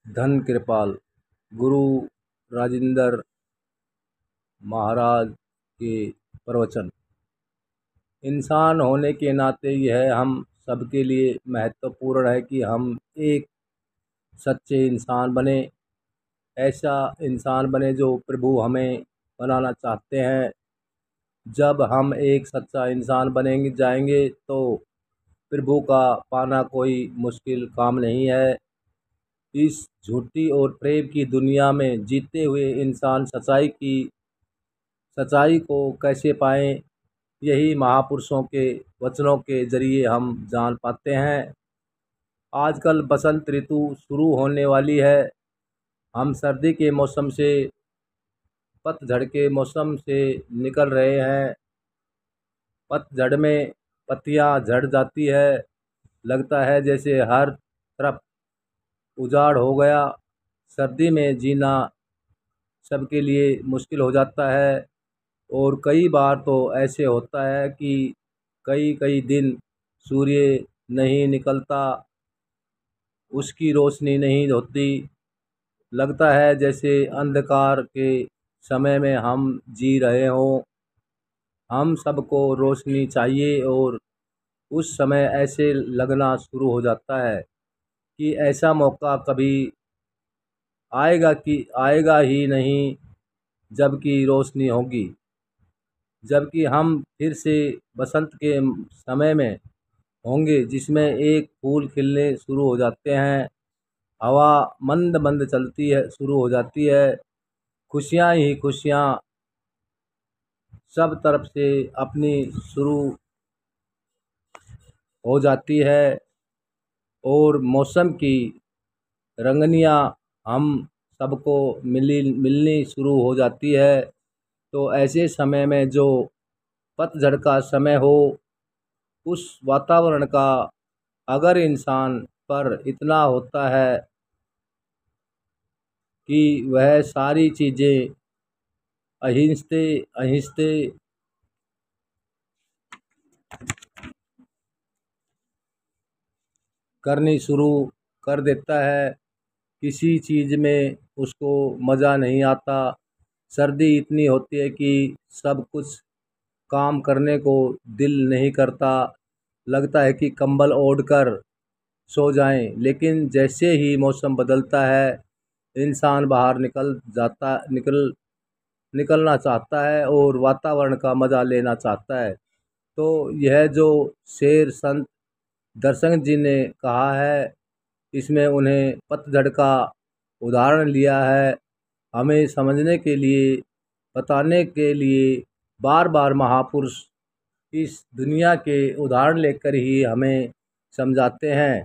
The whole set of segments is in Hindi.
धन कृपाल गुरु राजेंद्र महाराज के प्रवचन। इंसान होने के नाते यह हम सबके लिए महत्वपूर्ण है कि हम एक सच्चे इंसान बने, ऐसा इंसान बने जो प्रभु हमें बनाना चाहते हैं। जब हम एक सच्चा इंसान बनेंगे जाएंगे तो प्रभु का पाना कोई मुश्किल काम नहीं है। इस झूठी और प्रेम की दुनिया में जीते हुए इंसान सच्चाई को कैसे पाएं, यही महापुरुषों के वचनों के जरिए हम जान पाते हैं। आजकल बसंत ऋतु शुरू होने वाली है। हम सर्दी के मौसम से पतझड़ के मौसम से निकल रहे हैं। पतझड़ में पत्तियां झड़ जाती है, लगता है जैसे हर तरफ उजाड़ हो गया। सर्दी में जीना सबके लिए मुश्किल हो जाता है और कई बार तो ऐसे होता है कि कई कई दिन सूर्य नहीं निकलता, उसकी रोशनी नहीं होती। लगता है जैसे अंधकार के समय में हम जी रहे हों। हम सबको रोशनी चाहिए और उस समय ऐसे लगना शुरू हो जाता है कि ऐसा मौका कभी आएगा ही नहीं जबकि रोशनी होगी। जबकि हम फिर से बसंत के समय में होंगे जिसमें एक फूल खिलने शुरू हो जाते हैं, हवा मंद मंद चलती है शुरू हो जाती है, खुशियाँ ही खुशियाँ सब तरफ से अपनी शुरू हो जाती है और मौसम की रंगनियाँ हम सबको मिलनी शुरू हो जाती है। तो ऐसे समय में जो पतझड़ का समय हो, उस वातावरण का अगर इंसान पर इतना होता है कि वह सारी चीज़ें आहिस्ते आहिस्ते करनी शुरू कर देता है। किसी चीज़ में उसको मज़ा नहीं आता। सर्दी इतनी होती है कि सब कुछ काम करने को दिल नहीं करता, लगता है कि कंबल ओढ़कर सो जाएं। लेकिन जैसे ही मौसम बदलता है, इंसान बाहर निकलना चाहता है और वातावरण का मज़ा लेना चाहता है। तो यह जो शेर संत दर्शन जी ने कहा है, इसमें उन्हें पतझड़ का उदाहरण लिया है। हमें समझने के लिए, बताने के लिए बार बार महापुरुष इस दुनिया के उदाहरण लेकर ही हमें समझाते हैं,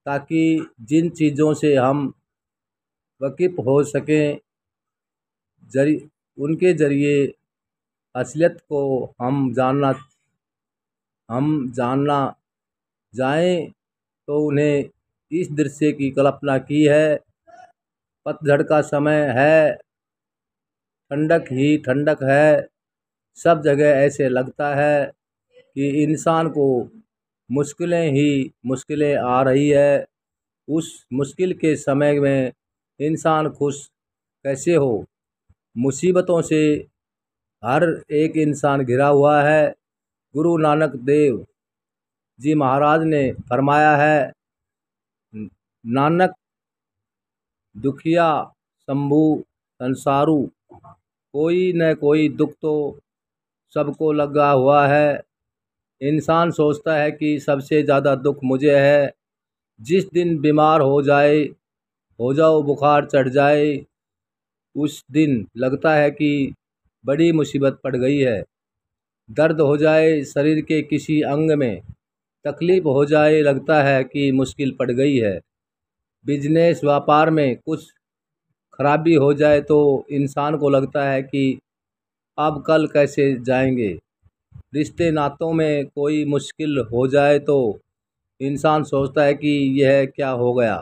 ताकि जिन चीज़ों से हम वाकिफ़ हो सकें, उनके ज़रिए असलियत को हम जानना जाएं। तो उन्हें इस दृश्य की कल्पना की है। पतझड़ का समय है, ठंडक ही ठंडक है। सब जगह ऐसे लगता है कि इंसान को मुश्किलें ही मुश्किलें आ रही है। उस मुश्किल के समय में इंसान खुश कैसे हो? मुसीबतों से हर एक इंसान घिरा हुआ है। गुरु नानक देव जी महाराज ने फरमाया है, नानक दुखिया शंभू संसारू, कोई न कोई दुख तो सबको लगा हुआ है। इंसान सोचता है कि सबसे ज़्यादा दुख मुझे है। जिस दिन बीमार हो जाओ, बुखार चढ़ जाए, उस दिन लगता है कि बड़ी मुसीबत पड़ गई है। दर्द हो जाए शरीर के किसी अंग में, तकलीफ़ हो जाए, लगता है कि मुश्किल पड़ गई है। बिजनेस व्यापार में कुछ खराबी हो जाए तो इंसान को लगता है कि अब कल कैसे जाएंगे। रिश्ते नातों में कोई मुश्किल हो जाए तो इंसान सोचता है कि यह क्या हो गया।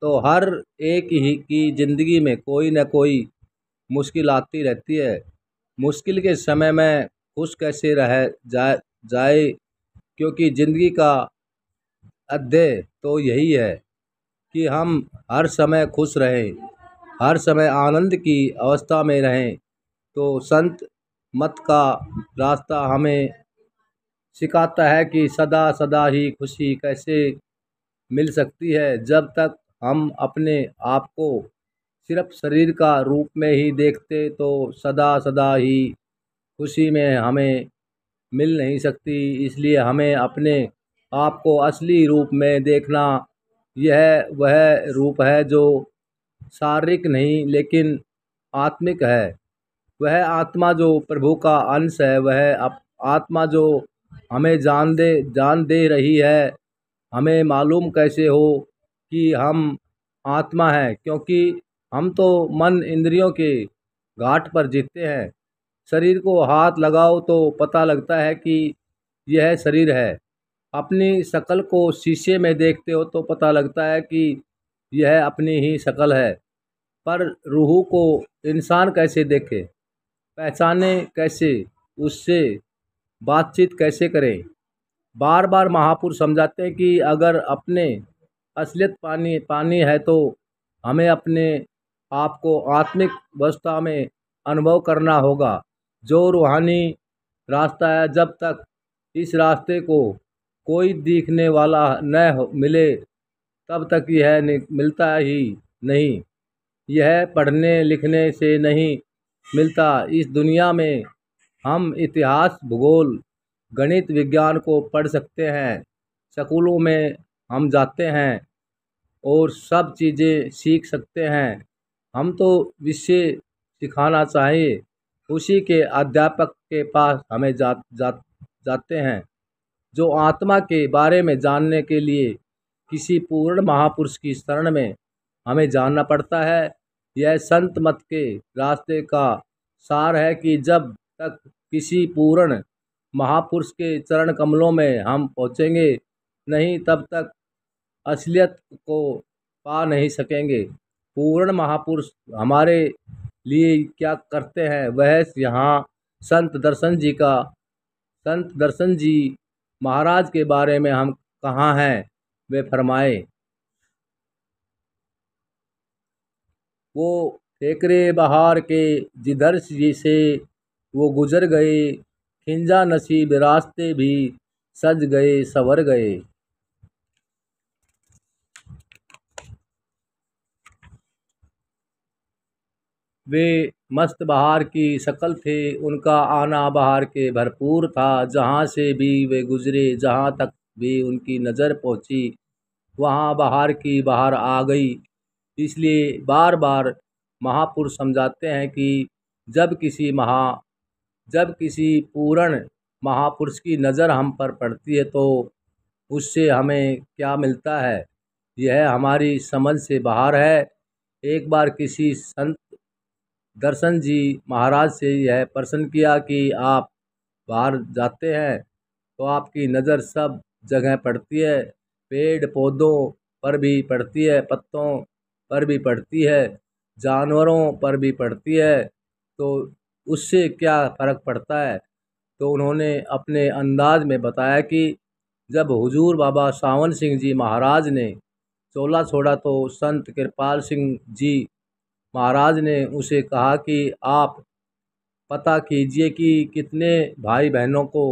तो हर एक ही की ज़िंदगी में कोई न कोई मुश्किल आती रहती है। मुश्किल के समय में खुश कैसे जाए, क्योंकि ज़िंदगी का अध्यय तो यही है कि हम हर समय खुश रहें, हर समय आनंद की अवस्था में रहें। तो संत मत का रास्ता हमें सिखाता है कि सदा सदा ही खुशी कैसे मिल सकती है। जब तक हम अपने आप को सिर्फ शरीर का रूप में ही देखते तो सदा सदा ही खुशी में हमें मिल नहीं सकती। इसलिए हमें अपने आप को असली रूप में देखना, यह वह रूप है जो शारीरिक नहीं लेकिन आत्मिक है। वह आत्मा जो प्रभु का अंश है, वह आत्मा जो हमें जान दे रही है। हमें मालूम कैसे हो कि हम आत्मा हैं? क्योंकि हम तो मन इंद्रियों के घाट पर जीते हैं। शरीर को हाथ लगाओ तो पता लगता है कि यह शरीर है। अपनी शक्ल को शीशे में देखते हो तो पता लगता है कि यह अपनी ही शक्ल है। पर रूह को इंसान कैसे देखे, पहचाने कैसे, उससे बातचीत कैसे करें? बार बार महापुरुष समझाते हैं कि अगर अपने असलियत पानी है तो हमें अपने आप को आत्मिक अवस्था में अनुभव करना होगा। जो रूहानी रास्ता है, जब तक इस रास्ते को कोई दिखने वाला मिले तब तक यह मिलता ही नहीं। यह पढ़ने लिखने से नहीं मिलता। इस दुनिया में हम इतिहास, भूगोल, गणित, विज्ञान को पढ़ सकते हैं। स्कूलों में हम जाते हैं और सब चीज़ें सीख सकते हैं। हम तो विषय सिखाना चाहिए, उसी के अध्यापक के पास हमें जाते हैं। जो आत्मा के बारे में जानने के लिए किसी पूर्ण महापुरुष की शरण में हमें जानना पड़ता है। यह संत मत के रास्ते का सार है कि जब तक किसी पूर्ण महापुरुष के चरण कमलों में हम पहुँचेंगे नहीं, तब तक असलियत को पा नहीं सकेंगे। पूर्ण महापुरुष हमारे लिए क्या करते हैं, वह यहाँ संत दर्शन जी महाराज के बारे में हम कहाँ हैं, वे फरमाए। वो ठेकरे बहार के जिधर से वो गुजर गए, खिंजा नसीब रास्ते भी सज गए संवर गए। वे मस्त बहार की शक्ल थे, उनका आना बहार के भरपूर था। जहाँ से भी वे गुजरे, जहाँ तक भी उनकी नज़र पहुँची, वहाँ बहार की बहार आ गई। इसलिए बार बार महापुरुष समझाते हैं कि जब किसी पूर्ण महापुरुष की नज़र हम पर पड़ती है तो उससे हमें क्या मिलता है, यह हमारी समझ से बाहर है। एक बार किसी संत दर्शन जी महाराज से यह प्रश्न किया कि आप बाहर जाते हैं तो आपकी नज़र सब जगह पड़ती है, पेड़ पौधों पर भी पड़ती है, पत्तों पर भी पड़ती है, जानवरों पर भी पड़ती है, तो उससे क्या फ़र्क पड़ता है? तो उन्होंने अपने अंदाज में बताया कि जब हुजूर बाबा सावन सिंह जी महाराज ने चोला छोड़ा तो संत कृपाल सिंह जी महाराज ने उसे कहा कि आप पता कीजिए कि कितने भाई बहनों को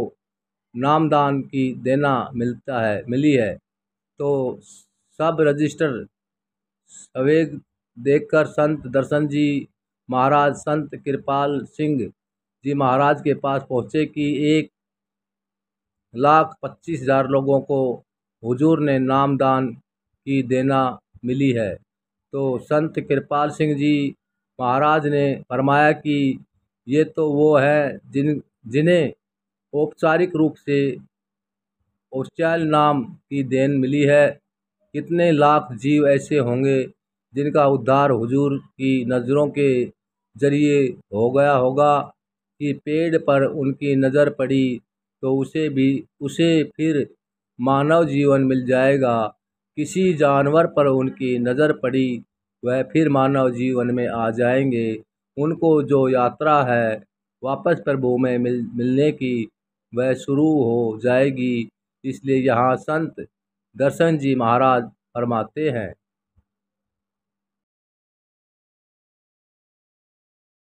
नामदान की देना मिली है। तो सब रजिस्टर सवेग देखकर संत दर्शन जी महाराज संत कृपाल सिंह जी महाराज के पास पहुँचे कि 1,25,000 लोगों को हुजूर ने नामदान की देना मिली है। तो संत कृपाल सिंह जी महाराज ने फरमाया कि ये तो वो है जिन्हें औपचारिक रूप से औस्त्याल नाम की देन मिली है। कितने लाख जीव ऐसे होंगे जिनका उद्धार हुजूर की नज़रों के जरिए हो गया होगा कि पेड़ पर उनकी नज़र पड़ी तो उसे फिर मानव जीवन मिल जाएगा। किसी जानवर पर उनकी नज़र पड़ी, वह फिर मानव जीवन में आ जाएंगे। उनको जो यात्रा है वापस प्रभु में मिलने की, वह शुरू हो जाएगी। इसलिए यहाँ संत दर्शन जी महाराज फरमाते हैं।